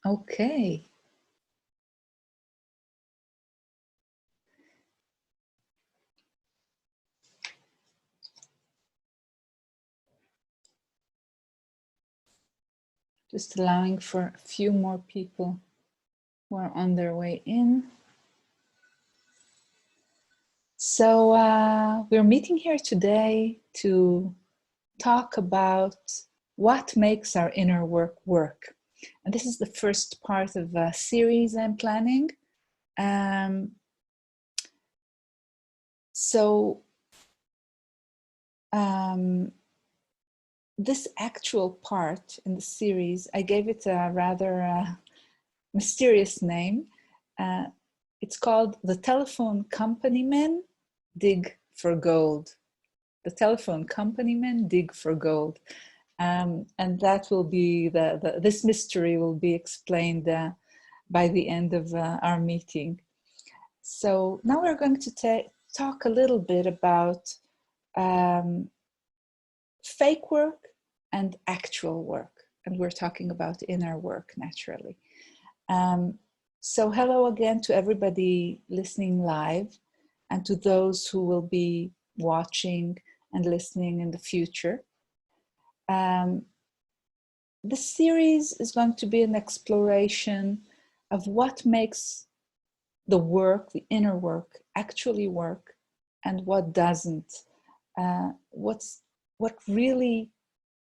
Okay. Just allowing for a few more people who are on their way in. So we're meeting here today to talk about what makes our inner work work. And this is the first part of a series I'm planning. This actual part in the series, I gave it a rather mysterious name. It's called The Telephone Company Men Dig for Gold. The Telephone Company Men Dig for Gold. And that will be, this mystery will be explained by the end of our meeting. So now we're going to talk a little bit about fake work and actual work. And we're talking about inner work, naturally. So hello again to everybody listening live and to those who will be watching and listening in the future. This series is going to be an exploration of what makes the work, the inner work, actually work, and what doesn't. What really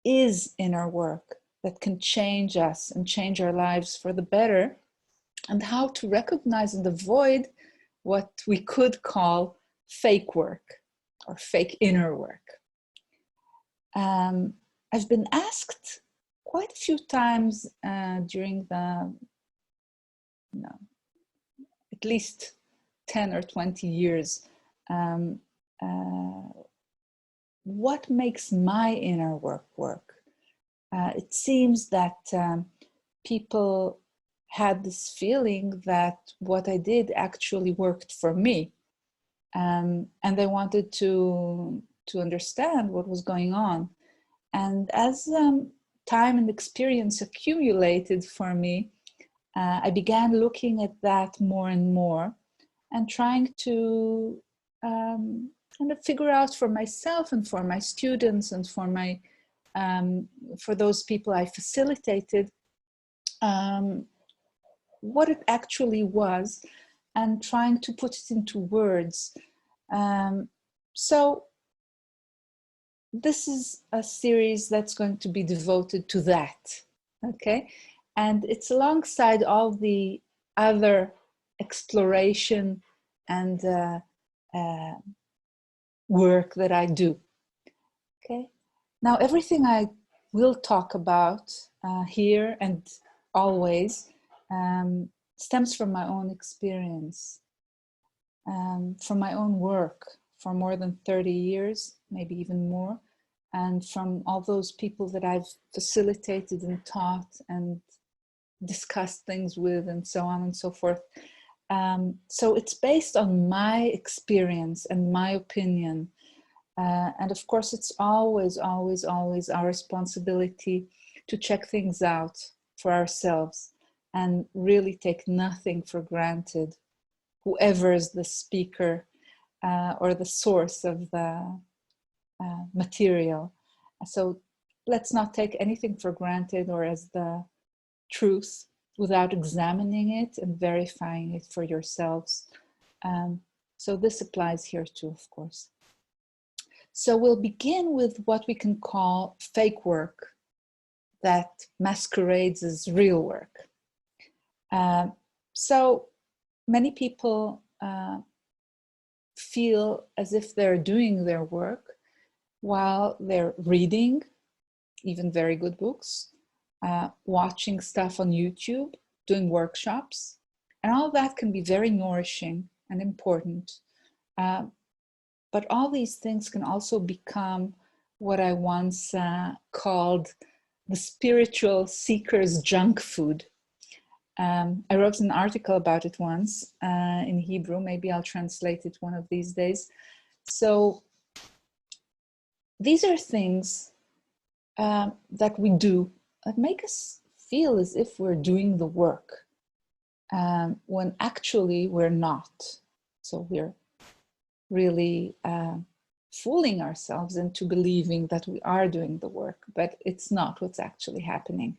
is inner work that can change us and change our lives for the better, and how to recognize and avoid what we could call fake work or fake inner work. I've been asked quite a few times during the, at least 10 or 20 years, what makes my inner work work? It seems that people had this feeling that what I did actually worked for me. And they wanted to understand what was going on. And as time and experience accumulated for me, I began looking at that more and more and trying to kind of figure out for myself and for my students and for my for those people I facilitated what it actually was, and trying to put it into words. So this is a series that's going to be devoted to that, okay? And it's alongside all the other exploration and work that I do, okay? Now, everything I will talk about here and always stems from my own experience, from my own work for more than 30 years, maybe even more, and from all those people that I've facilitated and taught and discussed things with, and so on and so forth. So it's based on my experience and my opinion. And of course, it's always, always, always our responsibility to check things out for ourselves and really take nothing for granted, whoever is the speaker or the source of the material. So let's not take anything for granted or as the truth without examining it and verifying it for yourselves. So this applies here too, of course. So we'll begin with what we can call fake work that masquerades as real work. So many people feel as if they're doing their work while they're reading, even very good books, watching stuff on YouTube, doing workshops, and all that can be very nourishing and important. But all these things can also become what I once called the spiritual seeker's junk food. I wrote an article about it once in Hebrew. Maybe I'll translate it one of these days. So these are things that we do that make us feel as if we're doing the work, when actually we're not. So we're really fooling ourselves into believing that we are doing the work, but it's not what's actually happening.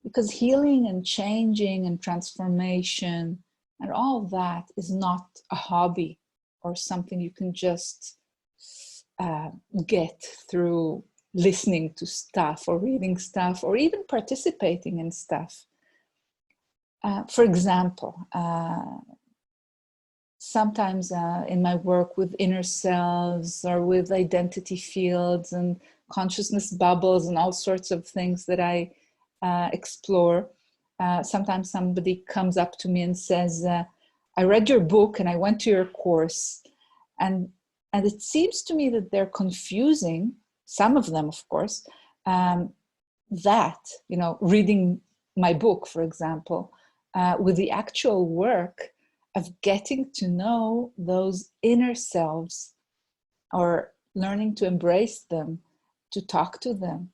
Because healing and changing and transformation and all that is not a hobby or something you can just get through listening to stuff or reading stuff or even participating in stuff. For example, sometimes in my work with inner selves or with identity fields and consciousness bubbles and all sorts of things that I explore, sometimes somebody comes up to me and says, I read your book and I went to your course, and it seems to me that they're confusing, some of them of course, that, you know, reading my book, for example, with the actual work of getting to know those inner selves, or learning to embrace them, to talk to them,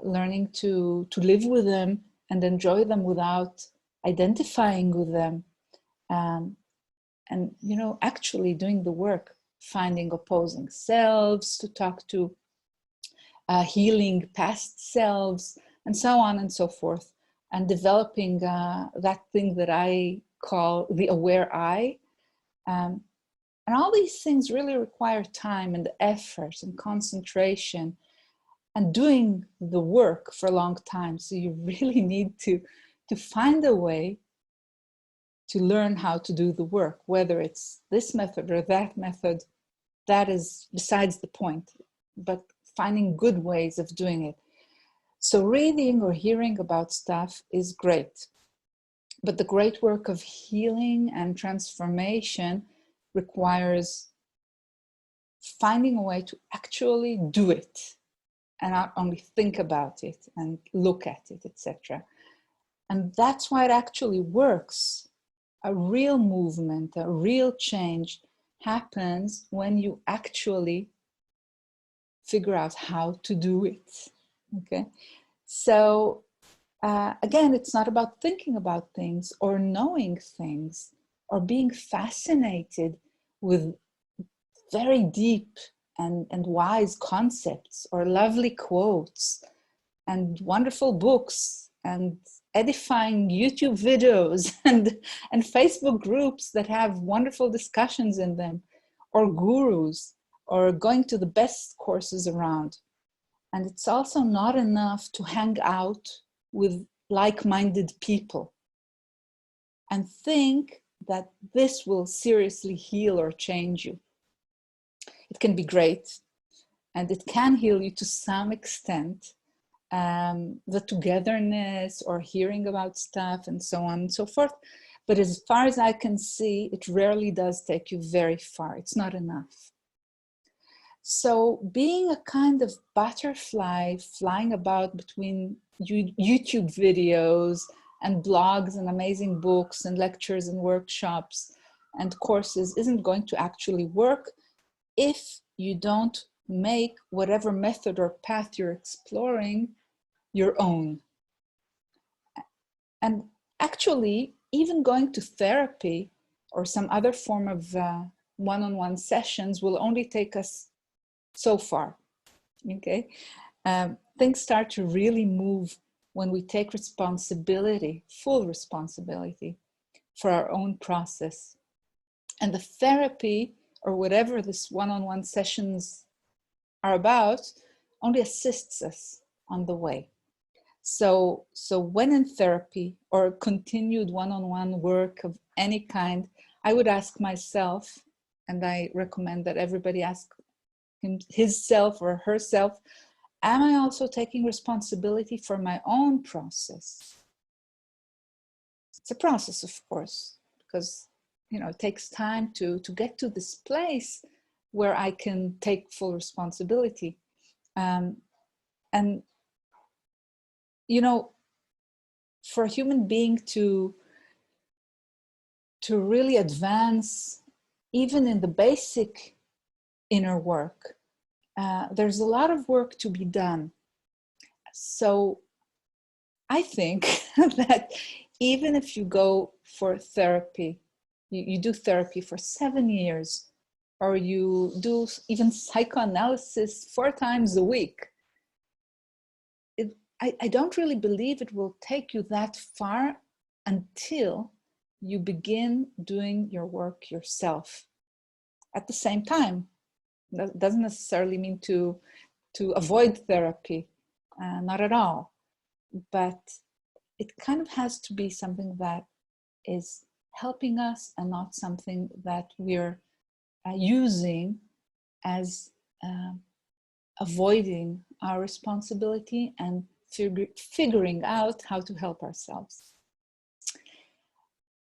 learning to live with them and enjoy them without identifying with them. And, you know, actually doing the work, finding opposing selves to talk to, healing past selves, and so on and so forth, and developing that thing that I call the aware I. And all these things really require time and effort and concentration and doing the work for a long time. So you really need to find a way to learn how to do the work, whether it's this method or that method, that is besides the point, but finding good ways of doing it. So reading or hearing about stuff is great, but the great work of healing and transformation requires finding a way to actually do it and not only think about it and look at it, etc. And that's why it actually works. A real movement, a real change happens when you actually figure out how to do it, okay? So again, it's not about thinking about things or knowing things or being fascinated with very deep and wise concepts or lovely quotes and wonderful books and edifying YouTube videos and Facebook groups that have wonderful discussions in them, or gurus, or going to the best courses around. And it's also not enough to hang out with like-minded people and think that this will seriously heal or change you. It can be great, and it can heal you to some extent, the togetherness or hearing about stuff and so on and so forth. But as far as I can see, it rarely does take you very far. It's not enough. So being a kind of butterfly flying about between YouTube videos and blogs and amazing books and lectures and workshops and courses isn't going to actually work if you don't make whatever method or path you're exploring your own. And actually, even going to therapy or some other form of one-on-one sessions will only take us so far, okay? Things start to really move when we take responsibility, full responsibility for our own process. And the therapy, or whatever this one-on-one sessions are about, only assists us on the way. So when in therapy or continued one-on-one work of any kind, I would ask myself, and I recommend that everybody ask his self or herself, am I also taking responsibility for my own process? It's a process, of course, because, you know, it takes time to get to this place where I can take full responsibility. And, you know, for a human being to really advance, even in the basic inner work, there's a lot of work to be done. So I think that even if you go for therapy, you do therapy for 7 years, or you do even psychoanalysis 4 times a week, I don't really believe it will take you that far until you begin doing your work yourself. At the same time, that doesn't necessarily mean to avoid therapy, not at all. But it kind of has to be something that is helping us and not something that we're using as avoiding our responsibility and figuring out how to help ourselves.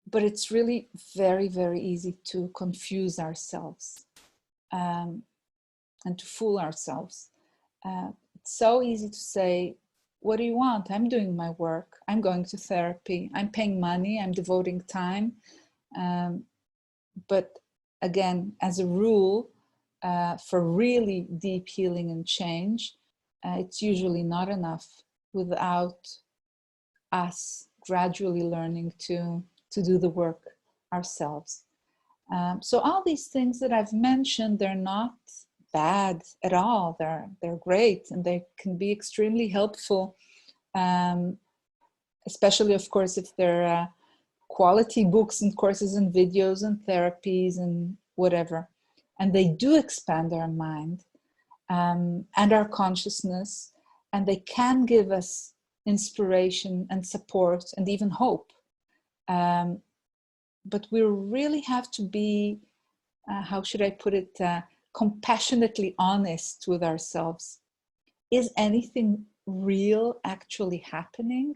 But it's really very, very easy to confuse ourselves and to fool ourselves. It's so easy to say, what do you want? I'm doing my work. I'm going to therapy. I'm paying money. I'm devoting time. But again, as a rule, for really deep healing and change, it's usually not enough without us gradually learning to do the work ourselves. So all these things that I've mentioned, they're not bad at all. They're great, and they can be extremely helpful, especially, of course, if they're quality books and courses and videos and therapies and whatever. And they do expand our mind and our consciousness, and they can give us inspiration and support and even hope. But we really have to be, how should I put it, compassionately honest with ourselves. Is anything real actually happening?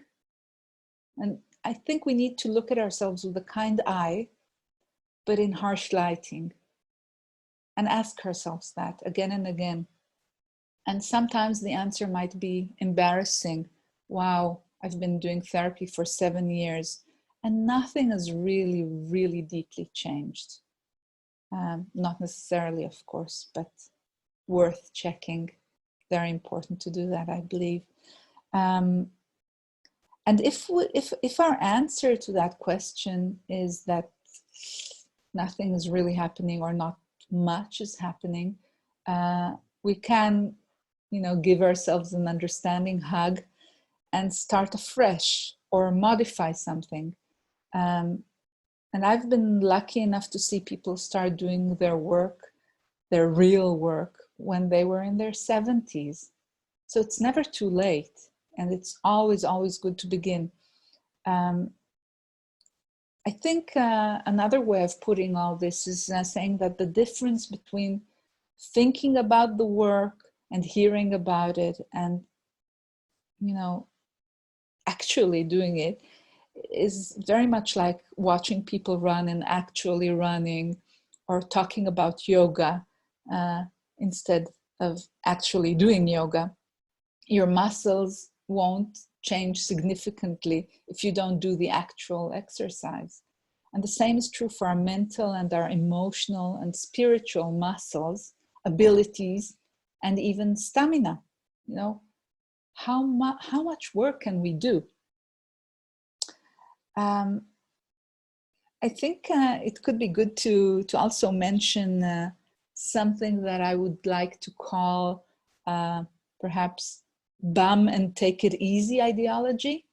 And I think we need to look at ourselves with a kind eye, but in harsh lighting, and ask ourselves that again and again. And sometimes the answer might be embarrassing. Wow, I've been doing therapy for 7 years and nothing has really, really deeply changed. Not necessarily, of course, but worth checking. Very important to do that, I believe. And if our answer to that question is that nothing is really happening or not much is happening, we can, give ourselves an understanding hug and start afresh or modify something. And I've been lucky enough to see people start doing their work, their real work, when they were in their 70s. So it's never too late, and it's always, always good to begin. I think another way of putting all this is saying that the difference between thinking about the work and hearing about it and, actually doing it is very much like watching people run and actually running, or talking about yoga instead of actually doing yoga. Your muscles won't change significantly if you don't do the actual exercise. And the same is true for our mental and our emotional and spiritual muscles, abilities, and even stamina. How much work can we do? I think it could be good to also mention something that I would like to call perhaps bum and take it easy ideology.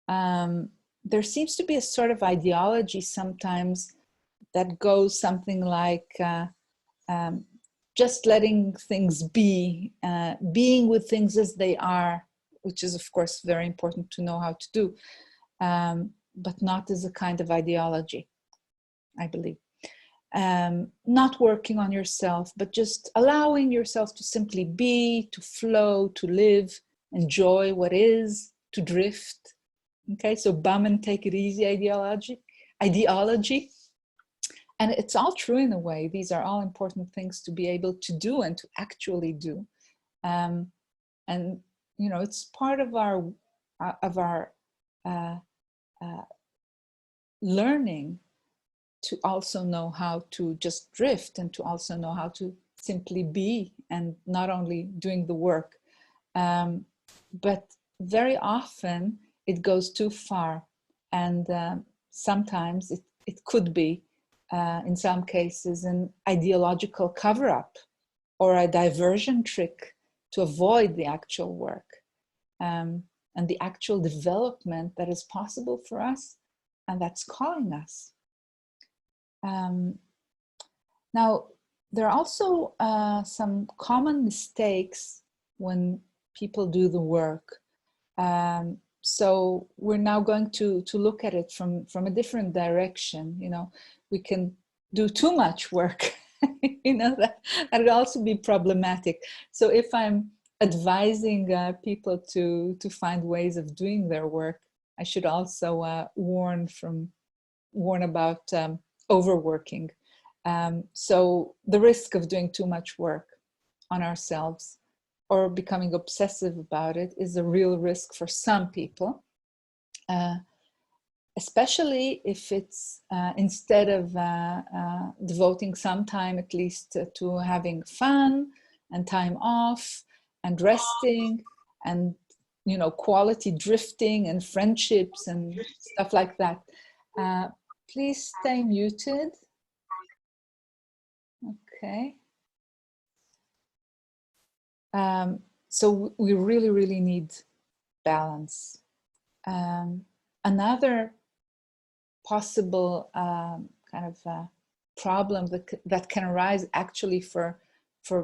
There seems to be a sort of ideology sometimes that goes something like just letting things be, being with things as they are, which is of course very important to know how to do. But not as a kind of ideology, I believe. Not working on yourself, but just allowing yourself to simply be, to flow, to live, enjoy what is, to drift. Okay, so bum and take it easy ideology. And it's all true in a way. These are all important things to be able to do and to actually do. And, it's part of our learning to also know how to just drift and to also know how to simply be and not only doing the work. But very often it goes too far. And sometimes it could be, in some cases, an ideological cover-up or a diversion trick to avoid the actual work and the actual development that is possible for us and that's calling us. Now, there are also some common mistakes when people do the work. So we're now going to look at it from a different direction. You know, we can do too much work. You know, that would also be problematic. So if I'm advising people to find ways of doing their work, I should also warn about overworking. So the risk of doing too much work on ourselves or becoming obsessive about it is a real risk for some people, especially if it's instead of devoting some time at least to having fun and time off and resting and, you know, quality drifting and friendships and stuff like that. Please stay muted. Okay. So we really need balance. Another possible kind of problem that can arise actually for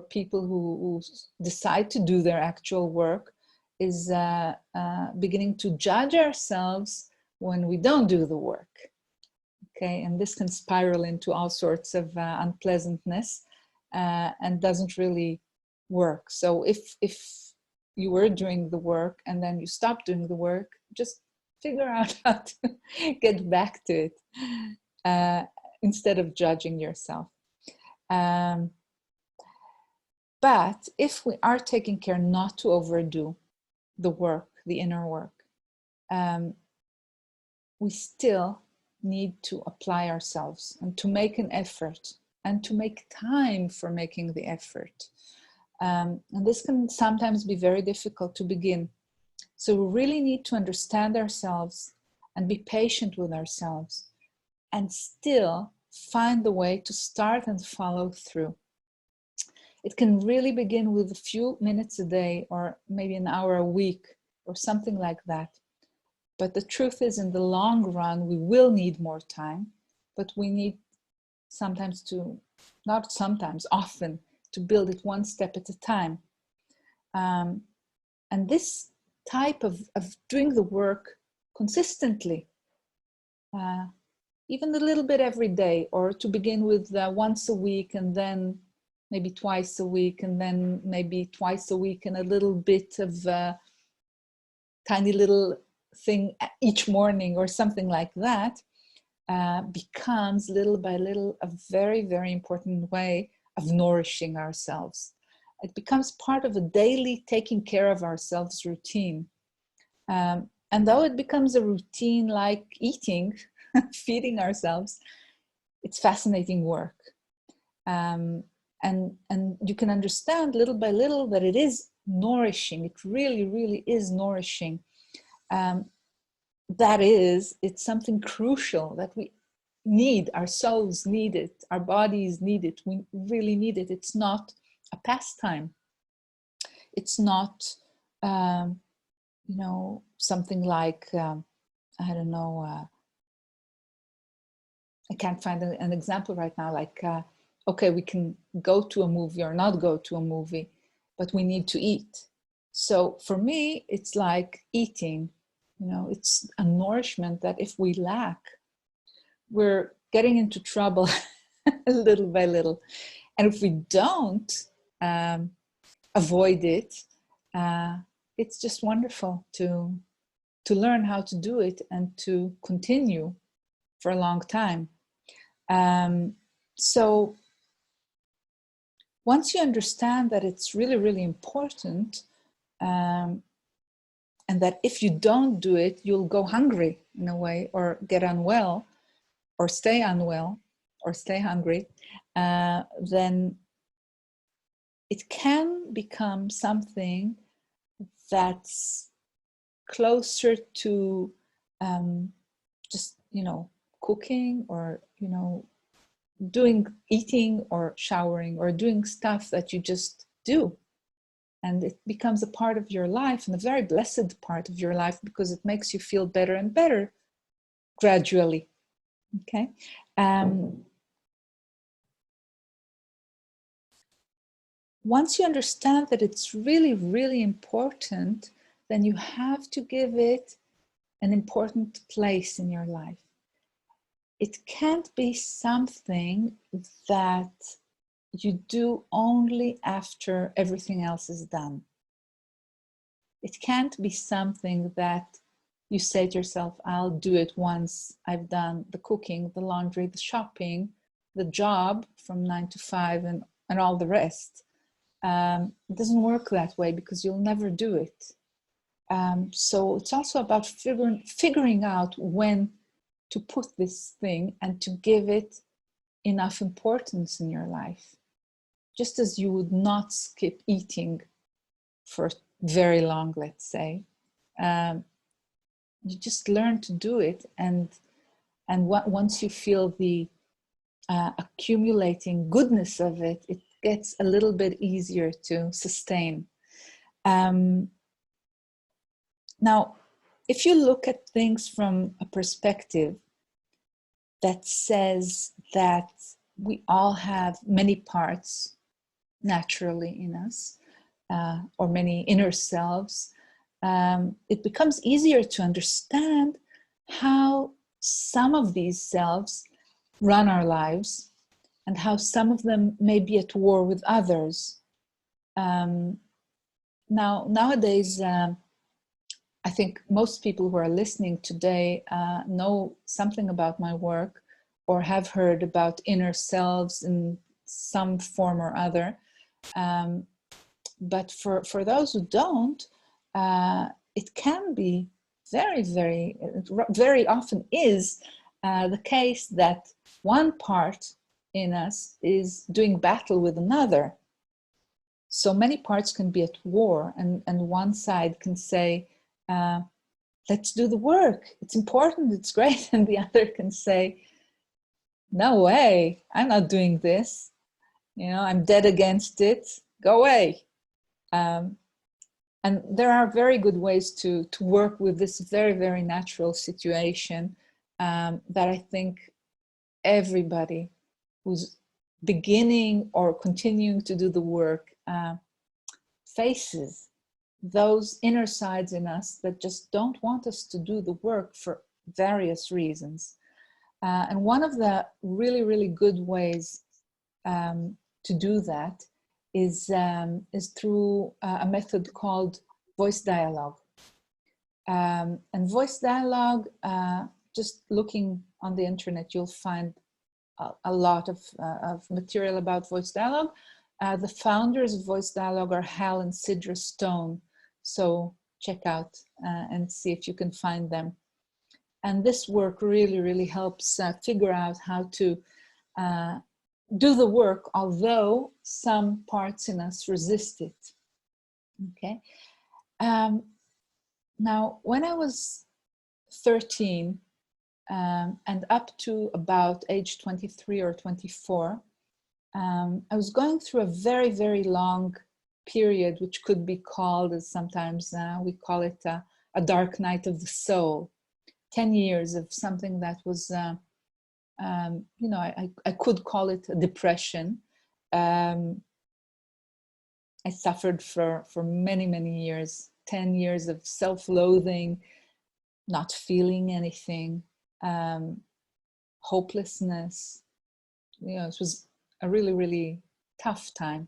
people who decide to do their actual work is beginning to judge ourselves when we don't do the work. Okay, and this can spiral into all sorts of unpleasantness and doesn't really work. So if you were doing the work and then you stop doing the work, just figure out how to get back to it instead of judging yourself. But if we are taking care not to overdo the work, the inner work, we still need to apply ourselves and to make an effort and to make time for making the effort. And this can sometimes be very difficult to begin. So we really need to understand ourselves and be patient with ourselves and still find the way to start and follow through. It can really begin with a few minutes a day or maybe an hour a week or something like that. But the truth is, in the long run, we will need more time, but we need sometimes to, not sometimes, often, to build it one step at a time. And this type of doing the work consistently, even a little bit every day, or to begin with once a week and then maybe twice a week and then maybe twice a week and a little bit of tiny little thing each morning or something like that, becomes little by little a very, very important way of nourishing ourselves. It becomes part of a daily taking care of ourselves routine. And though it becomes a routine like eating, feeding ourselves, it's fascinating work. And you can understand little by little that it is nourishing. It really, really is nourishing. That is, it's something crucial that we need. Our souls need it. Our bodies need it. We really need it. It's not a pastime. It's not, you know, something like, I don't know, I can't find an example right now, like, okay, we can go to a movie or not go to a movie, but we need to eat. So for me, it's like eating, you know, it's a nourishment that if we lack, we're getting into trouble little by little. And if we don't avoid it, it's just wonderful to learn how to do it and to continue for a long time. So once you understand that it's really, really important, and that if you don't do it, you'll go hungry in a way, or get unwell, or stay unwell, or stay hungry, then it can become something that's closer to just, you know, cooking, or, you know, eating or showering, or doing stuff that you just do. And it becomes a part of your life, and a very blessed part of your life, because it makes you feel better and better gradually. Okay. Once you understand that it's really, really important, then you have to give it an important place in your life. It can't be something that you do only after everything else is done. It can't be something that you say to yourself, I'll do it once I've done the cooking, the laundry, the shopping, the job from 9 to 5, and all the rest. It doesn't work that way, because you'll never do it. So it's also about figuring out when to put this thing and to give it enough importance in your life. Just as you would not skip eating for very long, let's say, you just learn to do it, and once you feel the accumulating goodness of it, it gets a little bit easier to sustain. Now, if you look at things from a perspective that says that we all have many parts naturally in us, or many inner selves, it becomes easier to understand how some of these selves run our lives, and how some of them may be at war with others. Nowadays, I think most people who are listening today know something about my work, or have heard about inner selves in some form or other. But for those who don't, it can be very often is the case that one part in us is doing battle with another. So many parts can be at war, and one side can say, let's do the work, it's important, it's great, and the other can say, no way, I'm not doing this, you know, I'm dead against it, go away. And there are very good ways to work with this very, very natural situation that I think everybody who's beginning or continuing to do the work faces. Those inner sides in us that just don't want us to do the work for various reasons. And one of the really, really good ways to do that is through a method called voice dialogue. And voice dialogue, just looking on the internet, you'll find a lot of material about voice dialogue. The founders of voice dialogue are Hal and Sidra Stone. So check out and see if you can find them. And this work really, really helps figure out how to do the work, although some parts in us resist it. Okay. Now, when I was 13 and up to about age 23 or 24, I was going through a very, very long period, which could be called, as sometimes we call it, a dark night of the soul. 10 years of something that was, you know, I could call it a depression. I suffered for many, many years, 10 years of self-loathing, not feeling anything, hopelessness. You know, it was a really, really tough time.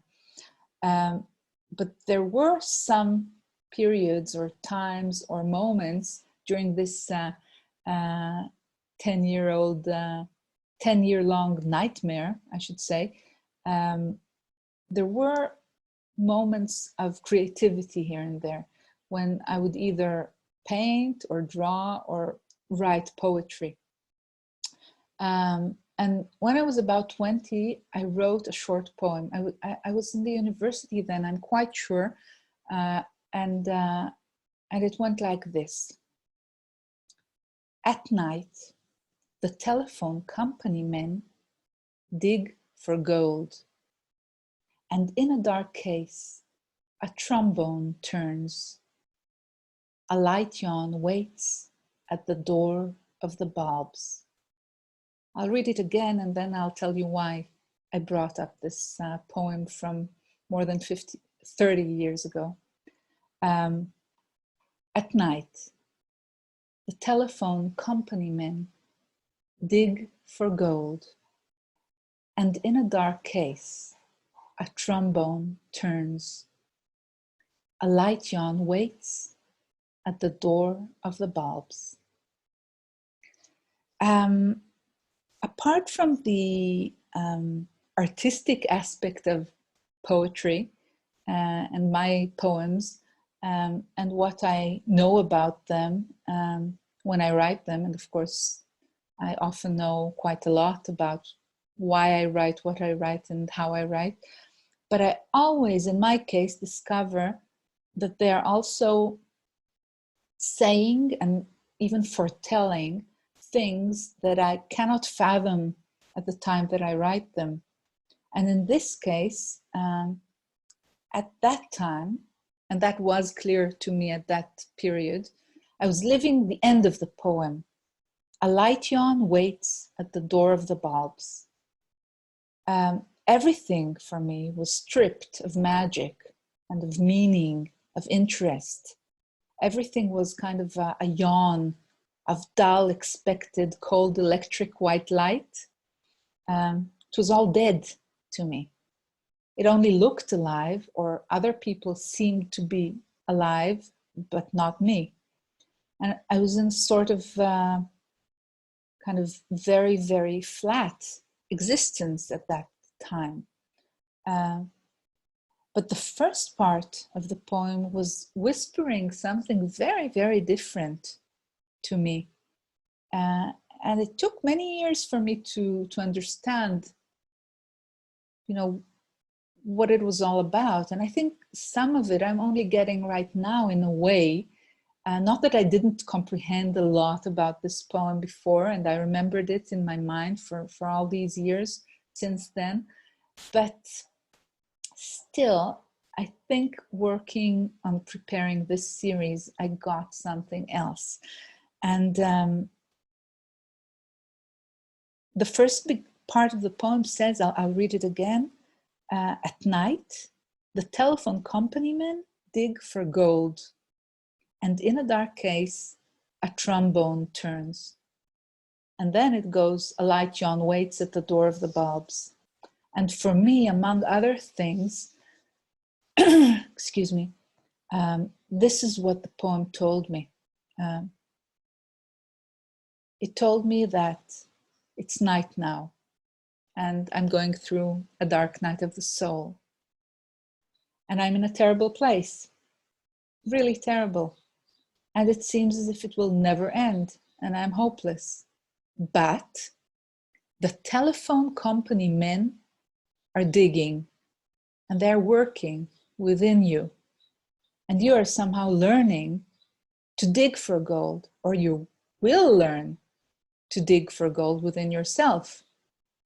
But there were some periods or times or moments during this 10-year-long nightmare, I should say. There were moments of creativity here and there when I would either paint or draw or write poetry. And when I was about 20, I wrote a short poem. I was in the university then, I'm quite sure. And And it went like this. At night, the telephone company men dig for gold, and in a dark case, a trombone turns. A light yawn waits at the door of the bulbs. I'll read it again and then I'll tell you why I brought up this poem from more than 30 years ago. At night, the telephone company men dig for gold, and in a dark case, a trombone turns. A light yawn waits at the door of the bulbs. Apart from the artistic aspect of poetry and my poems and what I know about them when I write them, and of course I often know quite a lot about why I write what I write and how I write, but I always, in my case, discover that they are also saying and even foretelling things that I cannot fathom at the time that I write them. And in this case, at that time, and that was clear to me at that period, I was living the end of the poem. A light yawn waits at the door of the bulbs. Everything for me was stripped of magic and of meaning, of interest. Everything was kind of a yawn of dull, expected, cold, electric white light. It was all dead to me. It only looked alive, or other people seemed to be alive, but not me. And I was in sort of kind of very, very flat existence at that time. But the first part of the poem was whispering something very, very different to me. And it took many years for me to understand, you know, what it was all about. And I think some of it I'm only getting right now in a way. Not that I didn't comprehend a lot about this poem before, and I remembered it in my mind for all these years since then. But still, I think working on preparing this series, I got something else. And the first big part of the poem says, I'll read it again. At night, the telephone company men dig for gold, and in a dark case, a trombone turns. And then it goes, a light yawn waits at the door of the bulbs. And for me, among other things, excuse me, this is what the poem told me. It told me that it's night now, and I'm going through a dark night of the soul. And I'm in a terrible place, really terrible. And it seems as if it will never end, and I'm hopeless. But the telephone company men are digging, and they're working within you. And you are somehow learning to dig for gold, or you will learn to dig for gold within yourself,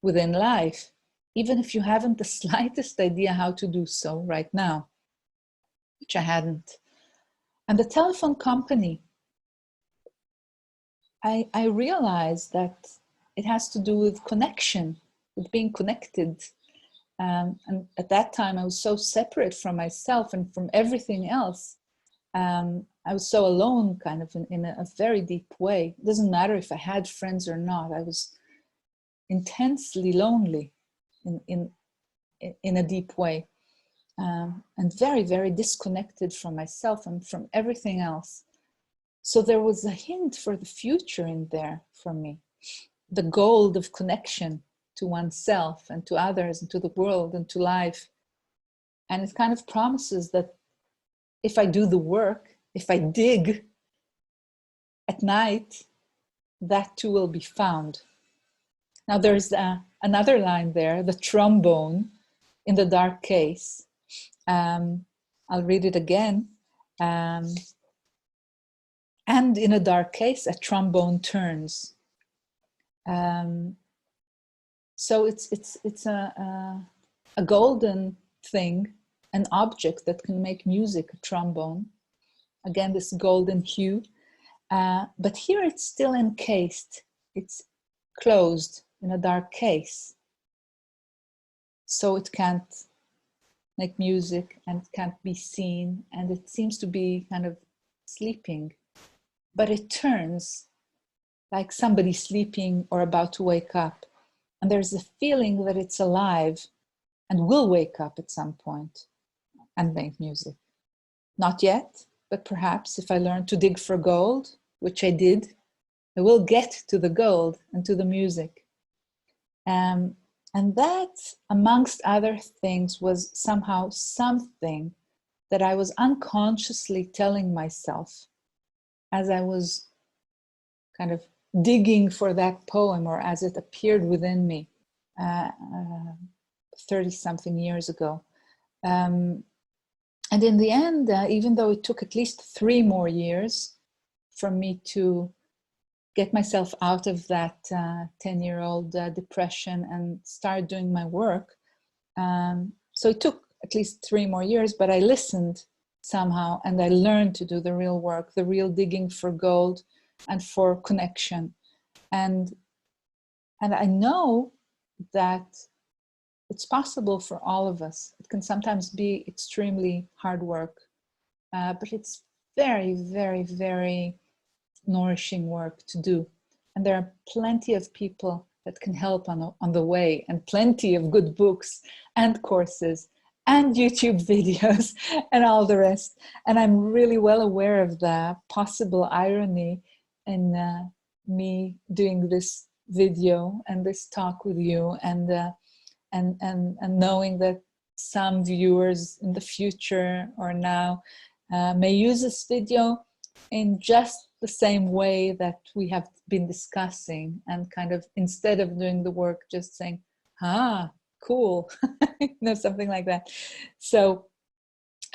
within life, even if you haven't the slightest idea how to do so right now, which I hadn't. And the telephone company, I realized that it has to do with connection, with being connected. And at that time, I was so separate from myself and from everything else. I was so alone, kind of in a very deep way. It doesn't matter if I had friends or not. I was intensely lonely in a deep way, and very, very disconnected from myself and from everything else. So there was a hint for the future in there for me, the gold of connection to oneself and to others and to the world and to life. And it kind of promises that if I do the work, if I dig at night, that too will be found. Now there's another line there, the trombone in the dark case. I'll read it again. And in a dark case, a trombone turns. So it's a golden thing, an object that can make music, a trombone. Again, this golden hue. But here it's still encased. It's closed in a dark case. So it can't make music and it can't be seen. And it seems to be kind of sleeping. But it turns like somebody sleeping or about to wake up. And there's a feeling that it's alive and will wake up at some point and make music. Not yet, but perhaps if I learn to dig for gold, which I did, I will get to the gold and to the music. And that, amongst other things, was somehow something that I was unconsciously telling myself as I was kind of digging for that poem, or as it appeared within me 30-something years ago. And in the end, even though it took at least 3 more years for me to get myself out of that 10-year-old depression and start doing my work. So it took at least 3 more years, but I listened somehow and I learned to do the real work, the real digging for gold and for connection. And I know that it's possible for all of us. It can sometimes be extremely hard work, but it's very, very, very nourishing work to do. And there are plenty of people that can help on the way, and plenty of good books and courses and YouTube videos and all the rest. And I'm really well aware of the possible irony in me doing this video and this talk with you, and knowing that some viewers in the future or now may use this video in just the same way that we have been discussing, and kind of, instead of doing the work, just saying, cool, something like that. So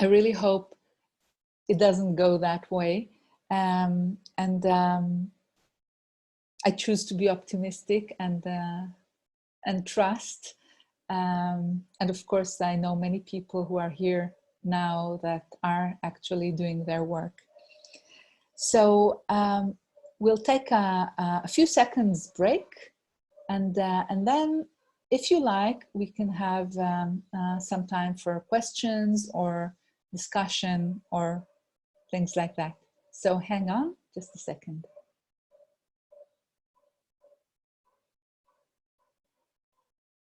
I really hope it doesn't go that way. I choose to be optimistic and trust. And of course, I know many people who are here now that are actually doing their work. So we'll take a few seconds break, and then, if you like, we can have some time for questions or discussion or things like that. So hang on just a second.